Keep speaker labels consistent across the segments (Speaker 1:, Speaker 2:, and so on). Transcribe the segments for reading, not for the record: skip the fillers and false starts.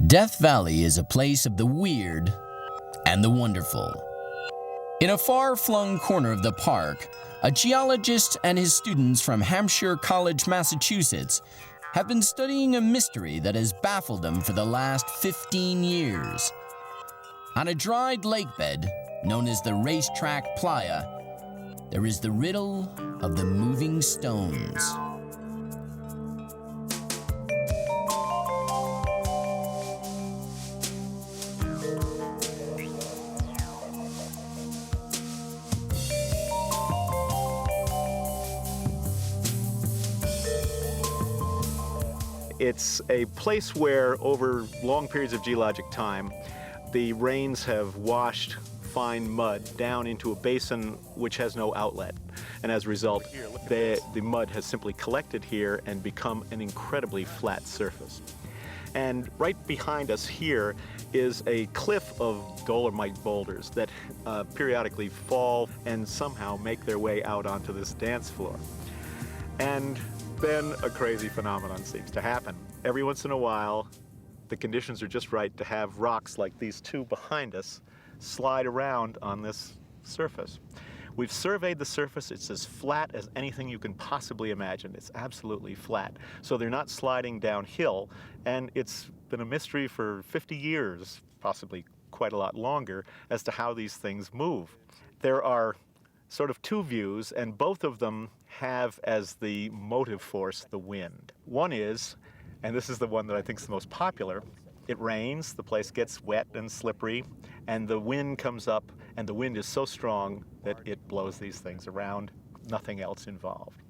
Speaker 1: Death Valley is a place of the weird and the wonderful. In a far-flung corner of the park, a geologist and his students from Hampshire College Massachusetts have been studying a mystery that has baffled them for the last 15 years. On a dried lakebed known as the Racetrack Playa, there is the riddle of the moving stones.
Speaker 2: It's a place where, over long periods of geologic time, the rains have washed fine mud down into a basin which has no outlet. And as a result, the mud has simply collected here and become an incredibly flat surface. And right behind us here is a cliff of dolomite boulders that periodically fall and somehow make their way out onto this dance floor. And then a crazy phenomenon seems to happen. Every once in a while, the conditions are just right to have rocks like these two behind us slide around on this surface. We've surveyed the surface. It's as flat as anything you can possibly imagine. It's absolutely flat. So they're not sliding downhill, and it's been a mystery for 50 years, possibly quite a lot longer, as to how these things move. There are sort of two views, and both of them have as the motive force the wind. One is, and this is the one that I think is the most popular, it rains, the place gets wet and slippery, and the wind comes up, and the wind is so strong that it blows these things around, nothing else involved.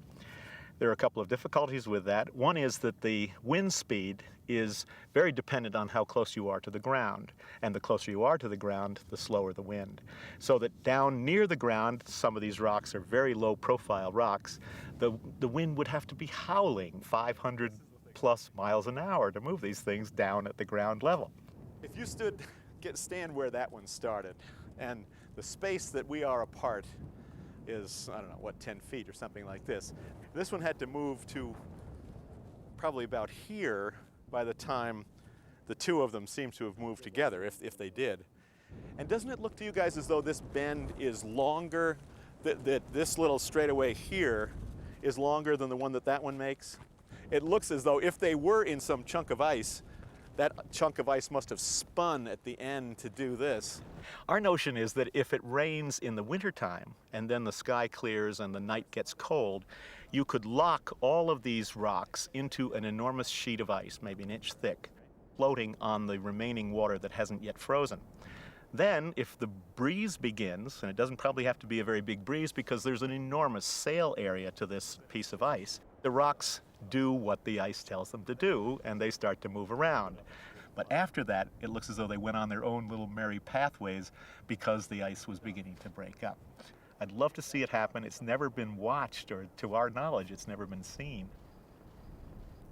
Speaker 2: There are a couple of difficulties with that. One is that the wind speed is very dependent on how close you are to the ground. And the closer you are to the ground, the slower the wind. So that down near the ground, some of these rocks are very low profile rocks, the wind would have to be howling 500 plus miles an hour to move these things down at the ground level. If you stand where that one started, and the space that we are apart is, I don't know, what, 10 feet or something like this. This one had to move to probably about here by the time the two of them seem to have moved together, if they did. And doesn't it look to you guys as though this bend is longer, that this little straightaway here is longer than the one that one makes? It looks as though if they were in some chunk of ice, that chunk of ice must have spun at the end to do this. Our notion is that if it rains in the wintertime and then the sky clears and the night gets cold, you could lock all of these rocks into an enormous sheet of ice, maybe an inch thick, floating on the remaining water that hasn't yet frozen. Then, if the breeze begins, and it doesn't probably have to be a very big breeze because there's an enormous sail area to this piece of ice, the rocks do what the ice tells them to do, and they start to move around. But after that, it looks as though they went on their own little merry pathways because the ice was beginning to break up. I'd love to see it happen. It's never been watched, or to our knowledge, it's never been seen.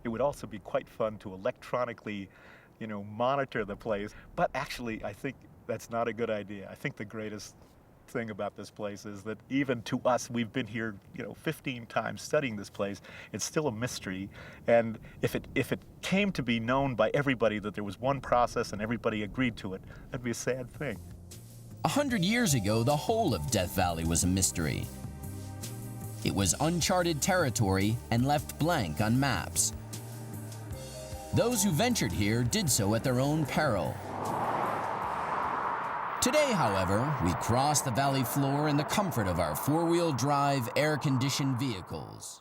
Speaker 2: It would also be quite fun to electronically, monitor the place. But actually, I think that's not a good idea. I think the greatest thing about this place is that even to us, we've been here 15 times studying this place, it's still a mystery. And if it came to be known by everybody that there was one process and everybody agreed to it, that'd be a sad thing.
Speaker 1: 100 years ago, the whole of Death Valley was a mystery. It was uncharted territory and left blank on maps. Those who ventured here did so at their own peril. Today, however, we cross the valley floor in the comfort of our four-wheel drive, air-conditioned vehicles.